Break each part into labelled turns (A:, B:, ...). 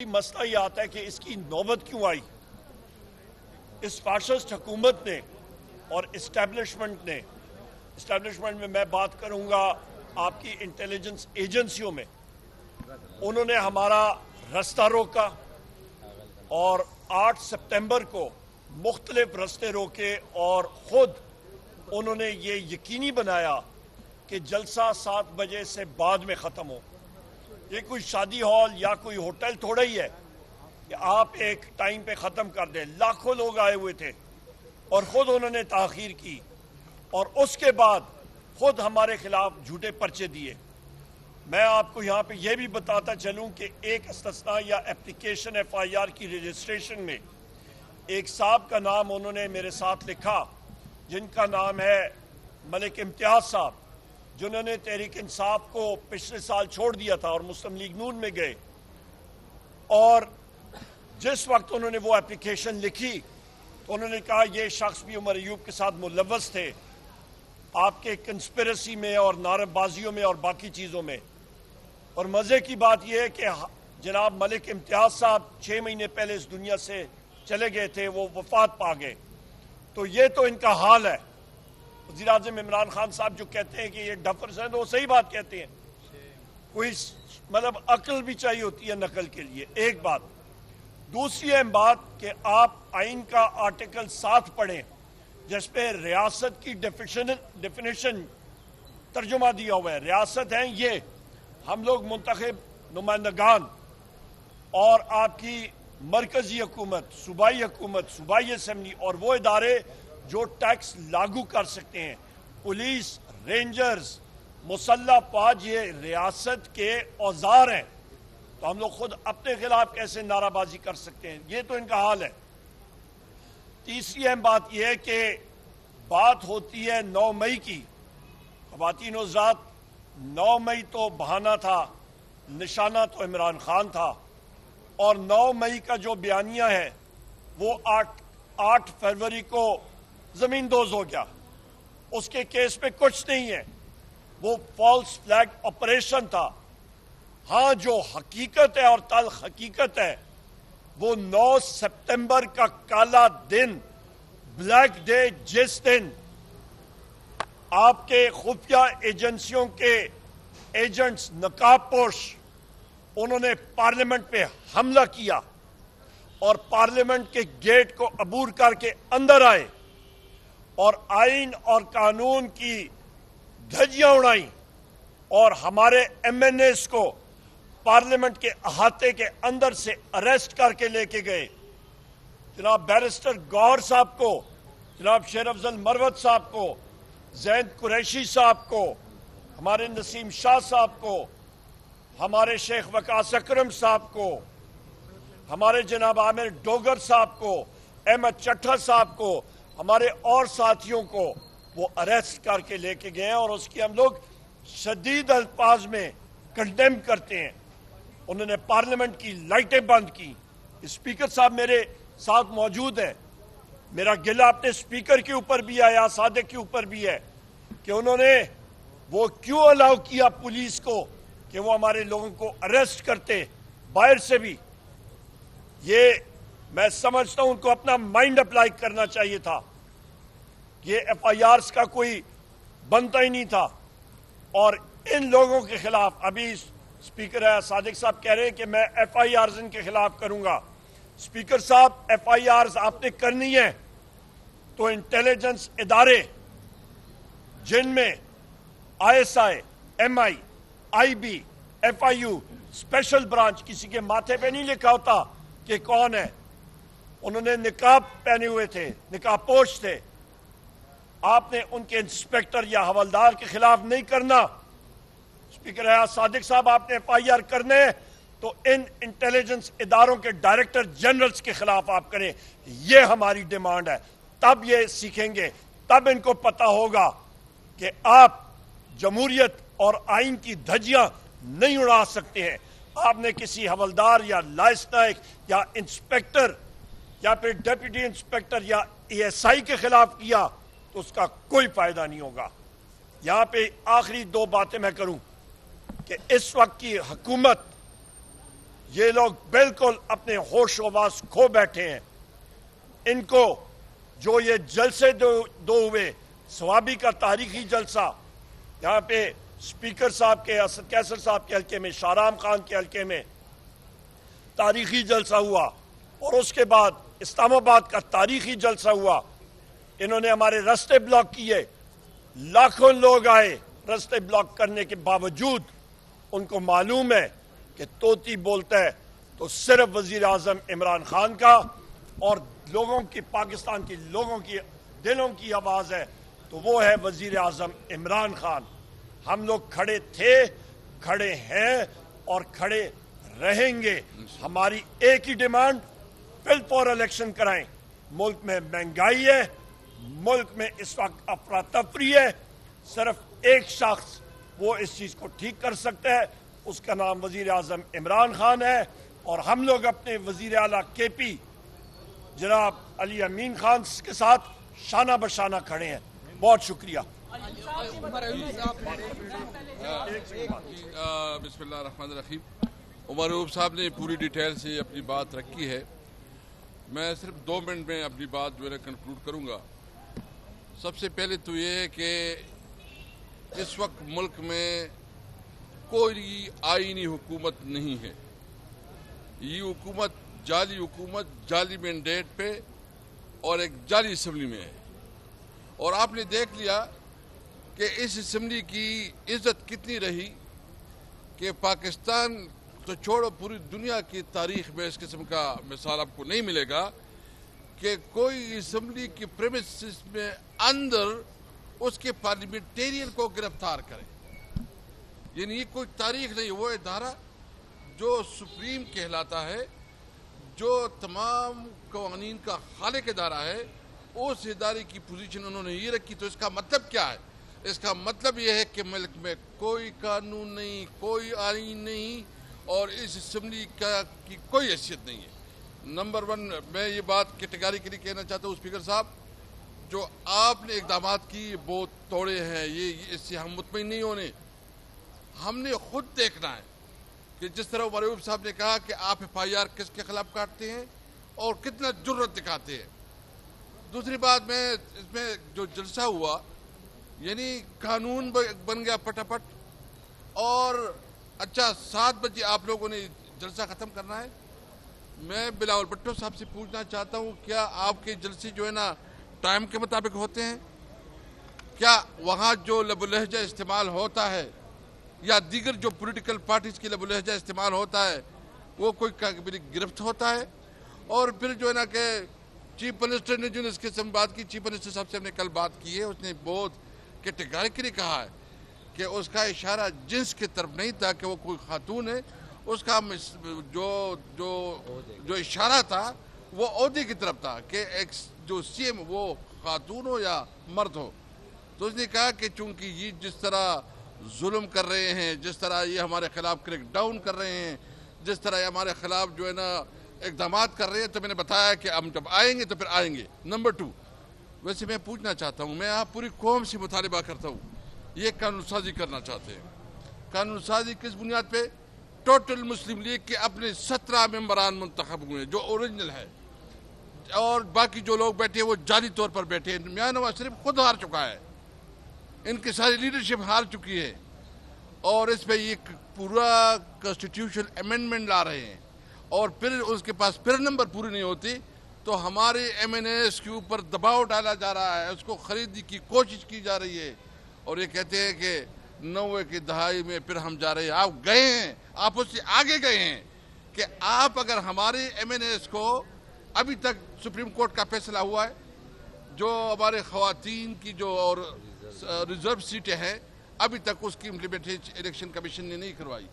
A: مسئلہ یہ آتا ہے کہ اس کی نوبت کیوں آئی۔ اس فاشسٹ حکومت نے اور اسٹیبلشمنٹ میں میں بات کروں گا آپ کی انٹیلیجنس ایجنسیوں میں، انہوں نے ہمارا رستہ روکا اور 8 سپتمبر کو مختلف رستے روکے اور خود انہوں نے یہ یقینی بنایا کہ جلسہ 7 بجے سے بعد میں ختم ہو۔ یہ کوئی شادی ہال یا کوئی ہوٹل تھوڑا ہی ہے کہ آپ ایک ٹائم پہ ختم کر دیں۔ لاکھوں لوگ آئے ہوئے تھے اور خود انہوں نے تاخیر کی اور اس کے بعد خود ہمارے خلاف جھوٹے پرچے دیے۔ میں آپ کو یہاں پہ یہ بھی بتاتا چلوں کہ ایک استثناء یا اپلیکیشن FIR کی رجسٹریشن میں ایک صاحب کا نام انہوں نے میرے ساتھ لکھا، جن کا نام ہے ملک امتیاز صاحب، جنہوں نے تحریک انصاف کو پچھلے سال چھوڑ دیا تھا اور مسلم لیگ نون میں گئے، اور جس وقت انہوں نے وہ اپلیکیشن لکھی تو انہوں نے کہا یہ شخص بھی عمر ایوب کے ساتھ ملوث تھے آپ کے کنسپیرسی میں اور نعرہ بازیوں میں اور باقی چیزوں میں۔ اور مزے کی بات یہ ہے کہ جناب ملک امتیاز صاحب 6 مہینے پہلے اس دنیا سے چلے گئے تھے، وہ وفات پا گئے۔ تو یہ تو ان کا حال ہے۔ وزیر اعظم عمران خان صاحب جو کہتے ہیں کہ یہ ڈفرز ہیں تو وہ صحیح بات کہتے ہیں، کوئی مطلب عقل بھی چاہیے ہوتی ہے نقل کے لیے۔ ایک بات، دوسری اہم بات کہ آپ آئین کا آرٹیکل 7 پڑھیں جس پہ ریاست کی ڈیفینیشن ترجمہ دیا ہوا ہے۔ ریاست ہیں یہ ہم لوگ منتخب نمائندگان اور آپ کی مرکزی حکومت، صوبائی حکومت، صوبائی اسمبلی اور وہ ادارے جو ٹیکس لاگو کر سکتے ہیں، پولیس، رینجرز، مسلح فوج، یہ ریاست کے اوزار ہیں۔ تو ہم لوگ خود اپنے خلاف کیسے نعرہ بازی کر سکتے ہیں؟ یہ تو ان کا حال ہے۔ تیسری اہم بات یہ ہے کہ بات ہوتی ہے 9 مئی کی۔ خواتین و حضرات، 9 مئی تو بہانہ تھا، نشانہ تو عمران خان تھا، اور 9 مئی کا جو بیانیہ ہے وہ 8 فروری کو زمین دوز ہو گیا۔ اس کے کیس میں کچھ نہیں ہے، وہ فالس فلیگ آپریشن تھا۔ ہاں جو حقیقت ہے اور تلخ حقیقت ہے وہ 9 سپتمبر کا کالا دن، بلیک ڈے، جس دن آپ کے خفیہ ایجنسیوں کے ایجنٹس، نقاب پوش، انہوں نے پارلیمنٹ پہ حملہ کیا اور پارلیمنٹ کے گیٹ کو عبور کر کے اندر آئے اور آئین اور قانون کی دھجیاں اڑائیں اور ہمارے MNAs کو پارلیمنٹ کے احاطے کے اندر سے اریسٹ کر کے لے کے گئے۔ جناب بیرسٹر گوہر صاحب کو، جناب شیر افضل مروت صاحب کو، زین قریشی صاحب کو، ہمارے نسیم شاہ صاحب کو، ہمارے شیخ وقاص اکرم صاحب کو، ہمارے جناب عامر ڈوگر صاحب کو، احمد چٹھا صاحب کو، ہمارے اور ساتھیوں کو وہ اریسٹ کر کے لے کے گئے ہیں اور اس کی ہم لوگ شدید الفاظ میں کنڈیم کرتے ہیں۔ انہوں نے پارلیمنٹ کی لائٹیں بند کی۔ اسپیکر صاحب میرے ساتھ موجود ہیں، میرا گلہ اپنے اسپیکر کے اوپر بھی ہے، یا صادق کے اوپر بھی ہے کہ انہوں نے وہ کیوں الاؤ کیا پولیس کو کہ وہ ہمارے لوگوں کو اریسٹ کرتے باہر سے بھی۔ یہ میں سمجھتا ہوں ان کو اپنا مائنڈ اپلائی کرنا چاہیے تھا۔ یہ FIRs کا کوئی بنتا ہی نہیں تھا، اور ان لوگوں کے خلاف ابھی اسپیکر ہے صادق صاحب کہہ رہے ہیں کہ میں FIRs ان کے خلاف کروں گا۔ اسپیکر صاحب FIRs آپ نے کرنی ہے تو انٹیلیجنس ادارے جن میں ISI، MI، IB، FIU، special branch, کسی کے ماتھے پہ نہیں لکھا ہوتا کہ کون ہے، انہوں نے نقاب پہنے ہوئے تھے، نقاب پوش تھے، آپ نے ان کے انسپیکٹر یا حوالدار کے خلاف نہیں کرنا۔ اسپیکر ہے صادق صاحب آپ نے FIR کرنے تو ان انٹیلیجنس اداروں کے ڈائریکٹر جنرلز کے خلاف آپ کریں۔ یہ ہماری ڈیمانڈ ہے، تب یہ سیکھیں گے، تب ان کو پتا ہوگا کہ آپ جمہوریت اور آئین کی دھجیاں نہیں اڑا سکتے ہیں۔ آپ نے کسی حوالدار یا لائس نائک یا انسپیکٹر یا پھر ڈیپٹی انسپیکٹر یا ASI کے خلاف کیا تو اس کا کوئی فائدہ نہیں ہوگا۔ یہاں پہ آخری 2 باتیں میں کروں کہ اس وقت کی حکومت یہ لوگ بالکل اپنے ہوش و حواس کھو بیٹھے ہیں. ان کو جو یہ جلسے دو ہوئے، ثوابی کا تاریخی جلسہ یہاں پہ اسپیکر صاحب کے، اسد کیسر صاحب کے حلقے میں، شاہرام خان کے حلقے میں تاریخی جلسہ ہوا، اور اس کے بعد اسلام آباد کا تاریخی جلسہ ہوا. انہوں نے ہمارے راستے بلاک کیے، لاکھوں لوگ آئے. راستے بلاک کرنے کے باوجود ان کو معلوم ہے کہ طوطی بولتا ہے تو صرف وزیر اعظم عمران خان کا اور لوگوں کی، پاکستان کے لوگوں کی دلوں کی آواز ہے تو وہ ہے وزیر اعظم عمران خان. ہم لوگ کھڑے تھے، کھڑے ہیں اور کھڑے رہیں گے. ہماری ایک ہی ڈیمانڈ، فل فور الیکشن کرائیں. ملک میں مہنگائی ہے، ملک میں اس وقت افراتفری ہے. صرف ایک شخص وہ اس چیز کو ٹھیک کر سکتا ہے، اس کا نام وزیر اعظم عمران خان ہے. اور ہم لوگ اپنے وزیر اعلیٰ کے پی جناب علی امین خان کے ساتھ شانہ بشانہ کھڑے ہیں. بہت شکریہ.
B: بسم اللہ الرحمن الرحیم. عمر ایوب صاحب نے پوری ڈیٹیل سے اپنی بات رکھی ہے. میں صرف 2 منٹ میں اپنی بات جو ہے کنکلوڈ کروں گا. سب سے پہلے تو یہ ہے کہ اس وقت ملک میں کوئی آئینی حکومت نہیں ہے. یہ حکومت جعلی مینڈیٹ پہ اور ایک جعلی اسمبلی میں ہے. اور آپ نے دیکھ لیا کہ اس اسمبلی کی عزت کتنی رہی کہ پاکستان تو چھوڑو پوری دنیا کی تاریخ میں اس قسم کا مثال آپ کو نہیں ملے گا کہ کوئی اسمبلی کی پریمیسز میں اندر اس کے پارلیمنٹیرین کو گرفتار کرے. یعنی یہ کوئی تاریخ نہیں. وہ ادارہ جو سپریم کہلاتا ہے، جو تمام قوانین کا خالق ادارہ ہے، اس ادارے کی پوزیشن انہوں نے یہ رکھی. تو اس کا مطلب کیا ہے؟ اس کا مطلب یہ ہے کہ ملک میں کوئی قانون نہیں، کوئی آئین نہیں اور اس اسمبلی کی کوئی حیثیت نہیں ہے. نمبر 1 میں یہ بات کیٹیگریکلی کہنا چاہتا ہوں اسپیکر صاحب، جو آپ نے اقدامات کی بہت توڑے ہیں. یہ اس سے ہم مطمئن نہیں ہونے. ہم نے خود دیکھنا ہے کہ جس طرح عمر ایوب صاحب نے کہا کہ آپ FIR کس کے خلاف کاٹتے ہیں اور کتنا جرت دکھاتے ہیں. دوسری بات میں اس میں جو جلسہ ہوا، یعنی قانون بن گیا پٹاپٹ، اور اچھا 7 بجے آپ لوگوں نے جلسہ ختم کرنا ہے. میں بلاول بھٹو صاحب سے پوچھنا چاہتا ہوں، کیا آپ کے جلسے جو ہے نا ٹائم کے مطابق ہوتے ہیں؟ کیا وہاں جو لب و لہجہ استعمال ہوتا ہے یا دیگر جو پولیٹیکل پارٹیز کی لب و لہجہ استعمال ہوتا ہے وہ کوئی قابل گرفت ہوتا ہے؟ اور پھر جو ہے نا کہ چیف منسٹر نے جو اس قسم بات کی، چیف منسٹر صاحب سے ہم نے کل بات کی ہے، اس نے بہت کیٹیگریکلی کہا ہے کہ اس کا اشارہ جنس کی طرف نہیں تھا کہ وہ کوئی خاتون ہے. اس کا جو اشارہ تھا وہ عہدے کی طرف تھا کہ ایک جو CM وہ خاتون ہو یا مرد ہو. تو اس نے کہا کہ چونکہ یہ جس طرح ظلم کر رہے ہیں، جس طرح یہ ہمارے خلاف کریک ڈاؤن کر رہے ہیں، جس طرح یہ ہمارے خلاف جو ہے نا اقدامات کر رہے ہیں، تو میں نے بتایا کہ ہم جب آئیں گے تو پھر آئیں گے. نمبر 2، ویسے میں پوچھنا چاہتا ہوں، میں آپ پوری قوم سے مطالبہ کرتا ہوں، یہ قانون سازی کرنا چاہتے ہیں. قانون سازی کس بنیاد پہ؟ ٹوٹل مسلم لیگ کے اپنے 17 ممبران منتخب ہوئے جو اوریجنل ہے، اور باقی جو لوگ بیٹھے وہ جعلی طور پر بیٹھے ہیں. میاں نواز شریف خود ہار چکا ہے، ان کی ساری لیڈرشپ ہار چکی ہے، اور اس پہ یہ پورا کانسٹیٹیوشن امینڈمنٹ لا رہے ہیں. اور پھر اس کے پاس پھر نمبر پوری نہیں ہوتی تو ہمارے MNAs کے اوپر دباؤ ڈالا جا رہا ہے، اس کو خریدنے کی کوشش کی جا رہی ہے. اور یہ کہتے ہیں کہ 90 کی دہائی میں پھر ہم جا رہے ہیں. آپ گئے ہیں، آپ اس سے آگے گئے ہیں کہ آپ اگر ہمارے MNAs کو ابھی تک سپریم کورٹ کا فیصلہ ہوا ہے، جو ہمارے خواتین کی جو اور ریزرو سیٹیں ہیں، ابھی تک اس کی امپلیمنٹیشن الیکشن کمیشن نے نہیں کروائی،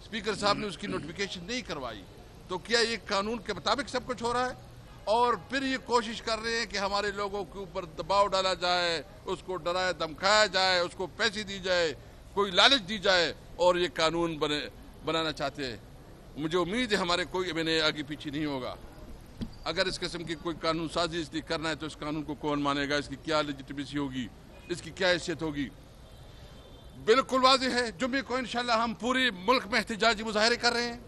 B: اسپیکر صاحب نے اس کی نوٹیفیکیشن نہیں کروائی. تو کیا یہ قانون کے مطابق سب کچھ ہو رہا ہے؟ اور پھر یہ کوشش کر رہے ہیں کہ ہمارے لوگوں کے اوپر دباؤ ڈالا جائے، اس کو ڈرایا دھمکایا جائے، اس کو پیسے دی جائے، کوئی لالچ دی جائے، اور یہ قانون بنانا چاہتے ہیں. مجھے امید ہے ہمارے کوئی MNA آگے پیچھے نہیں ہوگا. اگر اس قسم کی کوئی قانون سازی اس لیے کرنا ہے تو اس قانون کو کون مانے گا؟ اس کی کیا لیجیٹمیسی ہوگی؟ اس کی کیا حیثیت ہوگی؟ بالکل واضح ہے. جمعے کو انشاءاللہ ہم پورے ملک میں احتجاجی مظاہرے کر رہے ہیں.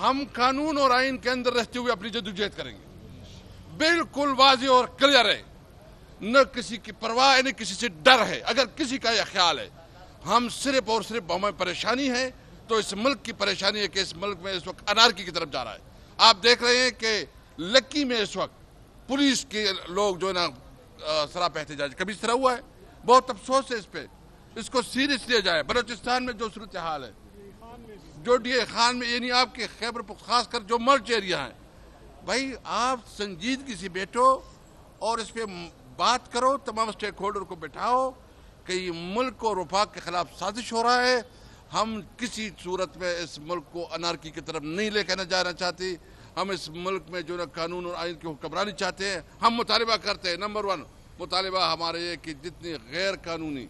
B: ہم قانون اور آئین کے اندر رہتے ہوئے اپنی جدوجہد کریں گے، بالکل واضح اور کلیئر ہے، نہ کسی کی پرواہ ہے نہ کسی سے ڈر ہے۔ اگر کسی کا یہ خیال ہے ہم صرف اور صرف ہمیں پریشانی ہے تو اس ملک کی پریشانی ہے کہ اس ملک میں اس وقت انارکی کی طرف جا رہا ہے۔ آپ دیکھ رہے ہیں کہ لکی میں اس وقت پولیس کے لوگ جو ہے نا سراپا احتجاج، کبھی اس طرح ہوا ہے؟ بہت افسوس ہے اس پہ، اس کو سیریس لیا جائے۔ بلوچستان میں جو صورتحال ہے، جو ڈی اے خان میں، یعنی آپ کے خیبر خاص کر جو مرچ ایریا ہیں، بھائی آپ سنجیدگی سے بیٹھو اور اس پہ بات کرو، تمام سٹیک ہولڈر کو بٹھاؤ کہ یہ ملک اور وفاق کے خلاف سازش ہو رہا ہے۔ ہم کسی صورت میں اس ملک کو انارکی کی طرف نہیں لے کے جانا چاہتے، ہم اس ملک میں جو قانون اور آئین کی حکمرانی چاہتے ہیں۔ ہم مطالبہ کرتے ہیں، نمبر 1 مطالبہ ہمارے یہ کہ جتنی غیر قانونی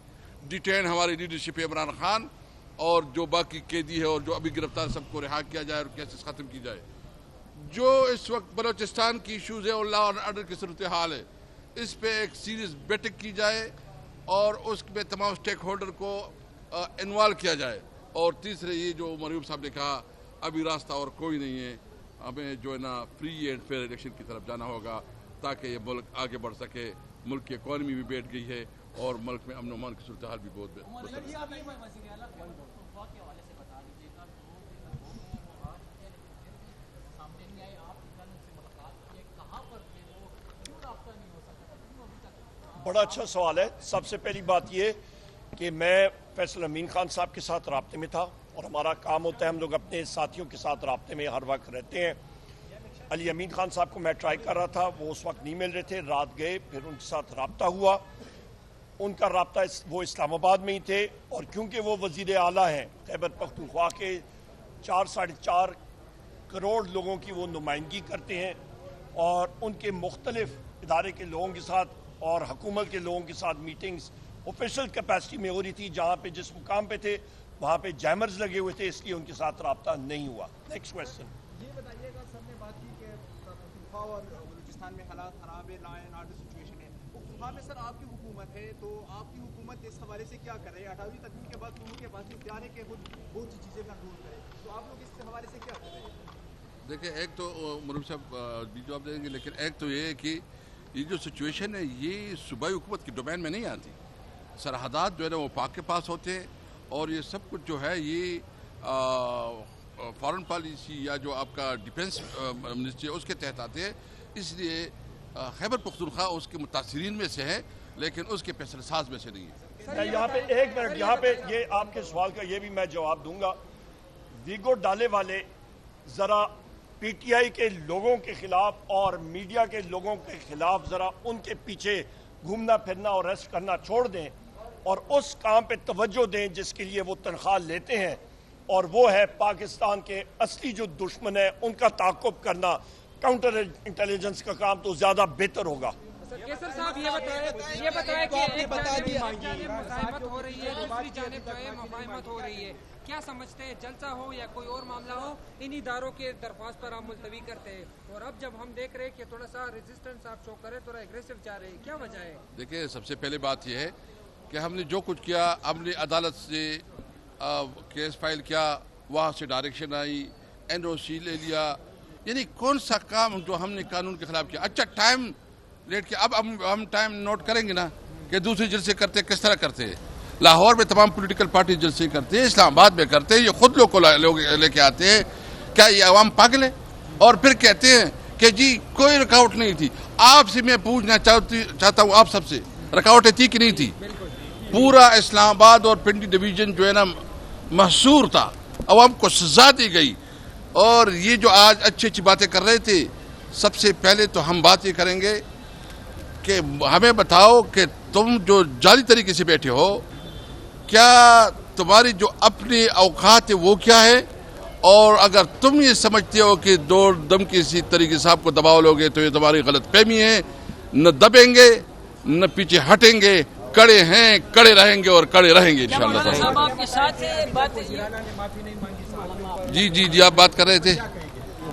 B: ڈیٹین ہماری لیڈرشپ عمران خان اور جو باقی قیدی ہے اور جو ابھی گرفتار سب کو رہا کیا جائے اور کیسز ختم کی جائے۔ جو اس وقت بلوچستان کی ایشوز ہے اور لا اینڈ آرڈر کی صورتحال ہے، اس پہ ایک سیریس بیٹھک کی جائے اور اس میں تمام سٹیک ہولڈر کو انوالو کیا جائے۔ اور تیسرے یہ جو مرحوم صاحب نے کہا، ابھی راستہ اور کوئی نہیں ہے، ہمیں جو ہے نا فری اینڈ فیئر الیکشن کی طرف جانا ہوگا تاکہ یہ ملک آگے بڑھ سکے۔ ملک کی اکانومی بھی بیٹھ گئی ہے اور ملک میں امن و امان کی صورتحال بھی بہت
A: بڑا اچھا سوال ہے۔ سب سے پہلی بات یہ کہ میں فیصل امین خان صاحب کے ساتھ رابطے میں تھا اور ہمارا کام ہوتا ہے، ہم لوگ اپنے ساتھیوں کے ساتھ رابطے میں ہر وقت رہتے ہیں۔ علی امین خان صاحب کو میں ٹرائی کر رہا تھا، وہ اس وقت نہیں مل رہے تھے، رات گئے، پھر ان کے ساتھ رابطہ ہوا۔ ان کا رابطہ وہ اسلام آباد میں ہی تھے اور کیونکہ وہ وزیر اعلیٰ ہیں، خیبر پختونخوا کے 4.5 کروڑ لوگوں کی وہ نمائندگی کرتے ہیں اور ان کے مختلف ادارے کے لوگوں کے ساتھ اور حکومت کے لوگوں کے ساتھ میٹنگز آفیشل کیپیسٹی میں ہو رہی تھی۔ جہاں پہ جس مقام پہ تھے وہاں پہ جیمرز لگے ہوئے تھے، اس لیے ان کے ساتھ رابطہ نہیں ہوا۔ Next question.
C: یہ بتائیے گا، سب نے بات کی کہ پختونخوا اور بلوچستان میں حالات خراب ہے، لا اینڈ آرڈر سچویشن ہے۔ پختونخوا میں سر آپ کی حکومت ہے، تو آپ کی حکومت اس حوالے سے کیا کر رہے ہیں؟ 28ویں تدبیر کے بعد لوگوں کے پاس اختیار ہے کہ خود بہت سی چیزیں کنٹرول کریں، تو آپ لوگ اس حوالے سے کیا کر رہے ہیں؟
B: دیکھیں، ایک تو مرحوم صاحب بھی جواب دیں گے، لیکن ایک تو یہ ہے کہ یہ جو سچویشن ہے یہ صوبائی حکومت کی ڈومین میں نہیں آتی۔ سرحدات جو ہے نا وہ پاک کے پاس ہوتے ہیں اور یہ سب کچھ جو ہے یہ فارن پالیسی یا جو آپ کا ڈیفنس منسٹری ہے اس کے تحت آتے ہیں۔ اس لیے خیبر پختونخوا اس کے متاثرین میں سے ہے لیکن اس کے فیصلہ ساز میں سے نہیں ہے۔
A: میں یہاں پہ ایک منٹ، یہاں پہ یہ آپ کے سوال کا یہ بھی میں جواب دوں گا۔ ویگو ڈالے والے ذرا پی ٹی آئی کے لوگوں کے خلاف اور میڈیا کے لوگوں کے خلاف ذرا ان کے پیچھے گھومنا پھرنا اور ریسٹ کرنا چھوڑ دیں اور اس کام پہ توجہ دیں جس کے لیے وہ تنخواہ لیتے ہیں، اور وہ ہے پاکستان کے اصلی جو دشمن ہے ان کا تعاقب کرنا۔ کاؤنٹر انٹیلیجنس کا کام تو زیادہ بہتر ہوگا۔
D: کیسر صاحب یہ بتائیں کہ ایک جانب مزاحمت ہو رہی ہے، دوسری جانب جو ہے مفاہمت ہو رہی ہے، کیا سمجھتے ہیں؟ جلسہ ہو یا کوئی اور معاملہ ہو، ان اداروں کے درخواست پر ہم ملتوی کرتے ہیں اور اب جب ہم دیکھ رہے ہیں کہ تھوڑا سا ریزسٹنس آپ شو کریں، تھوڑا ایگریسو جا رہے ہیں، کیا وجہ ہے؟
B: دیکھیں، سب سے پہلے بات یہ ہے کہ ہم نے جو کچھ کیا، ہم نے عدالت سے کیس فائل کیا، وہاں سے ڈائریکشن آئی، این او سی لے لیا، یعنی کون سا کام جو ہم نے قانون کے خلاف کیا؟ اچھا ٹائم لیٹ کیا، اب ہم ٹائم نوٹ کریں گے نا کہ دوسری جلسے کرتے کس طرح کرتے ہیں۔ لاہور میں تمام پولیٹیکل پارٹی جلسے کرتے ہیں، اسلام آباد میں کرتے ہیں، یہ خود لوگ لے کے آتے ہیں۔ کیا یہ عوام پاگل ہے؟ اور پھر کہتے ہیں کہ جی کوئی رکاوٹ نہیں تھی۔ آپ سے میں پوچھنا چاہتا ہوں، آپ سب سے رکاوٹیں تھی کہ نہیں تھی؟ پورا اسلام آباد اور پنڈی ڈویژن جو ہے نا محصور تھا، عوام کو سزا دی گئی۔ اور یہ جو آج اچھی اچھی باتیں کر رہے تھے، سب سے پہلے تو ہم بات یہ کریں گے کہ ہمیں بتاؤ کہ تم جو جعلی طریقے سے بیٹھے ہو، کیا تمہاری جو اپنی اوقات ہے وہ کیا ہے؟ اور اگر تم یہ سمجھتے ہو کہ دو دم کسی طریقے سے آپ کو دباؤ لوگے تو یہ تمہاری غلط فہمی ہے۔ نہ دبیں گے نہ پیچھے ہٹیں گے، کڑے ہیں، کڑے رہیں گے اور کڑے رہیں گے انشاءاللہ۔ جی آپ بات کر رہے تھے،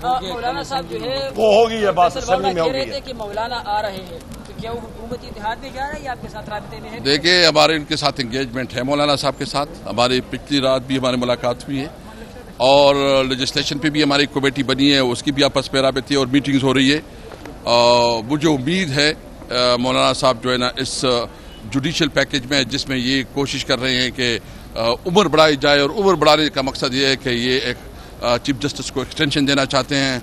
D: مولانا صاحب جو ہے
A: وہ ہوگی یہ بات اسمبلی میں ہوگی ہے
D: کہ مولانا آ رہے ہیں، تو کیا وہ حکومتی اتحاد میں جا رہے ہیں یا آپ کے ساتھ رابطے میں ہے؟
B: دیکھیں ہمارے ان کے ساتھ انگیجمنٹ ہے، مولانا صاحب کے ساتھ ہماری پچھلی رات بھی ہماری ملاقات ہوئی ہے اور لیجسلیشن پہ بھی ہماری کمیٹی بنی ہے, اس کی بھی آپس میں رابطے اور میٹنگز ہو رہی ہے. مجھے امید ہے مولانا صاحب جو ہے نا اس جوڈیشل پیکج میں, جس میں یہ کوشش کر رہے ہیں کہ عمر بڑھائی جائے, اور عمر بڑھانے کا مقصد یہ ہے کہ یہ ایک چیف جسٹس کو ایکسٹینشن دینا چاہتے ہیں.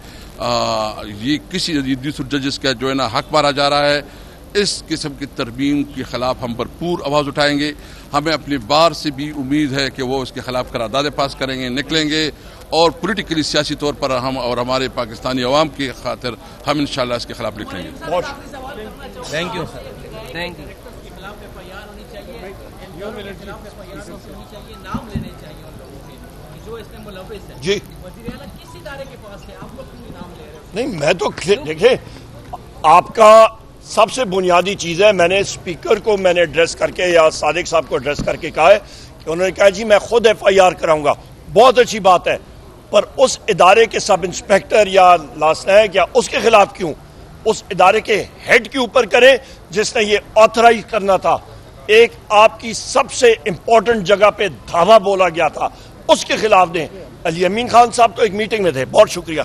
B: یہ کسی دوسرے ججز کا جو ہے نا حق مارا جا رہا ہے. اس قسم کی ترمیم کے خلاف ہم بھرپور آواز اٹھائیں گے. ہمیں اپنی بار سے بھی امید ہے کہ وہ اس کے خلاف قراردادیں پاس کریں گے, نکلیں گے, اور پولیٹیکلی سیاسی طور پر ہم اور ہمارے پاکستانی عوام کی خاطر ہم انشاءاللہ اس کے خلاف نکلیں گے.
E: Thank you.
D: Thank you.
A: جی نہیں, میں تو دیکھیں آپ کا سب سے بنیادی چیز ہے, میں نے اسپیکر کو میں نے ایڈریس کر کے یا صادق صاحب کو ایڈریس کر کے کہا ہے کہ انہوں نے کہا جی میں خود FIR کراؤں گا. بہت اچھی بات ہے, پر اس ادارے کے سب انسپیکٹر یا لاسنائک یا اس کے خلاف کیوں, اس ادارے کے ہیڈ کے اوپر کریں جس نے یہ آتھرائز کرنا تھا. ایک آپ کی سب سے امپورٹنٹ جگہ پہ دھاوا بولا گیا تھا, اس کے خلاف دیں. علی امین خان صاحب تو ایک میٹنگ میں تھے. بہت شکریہ.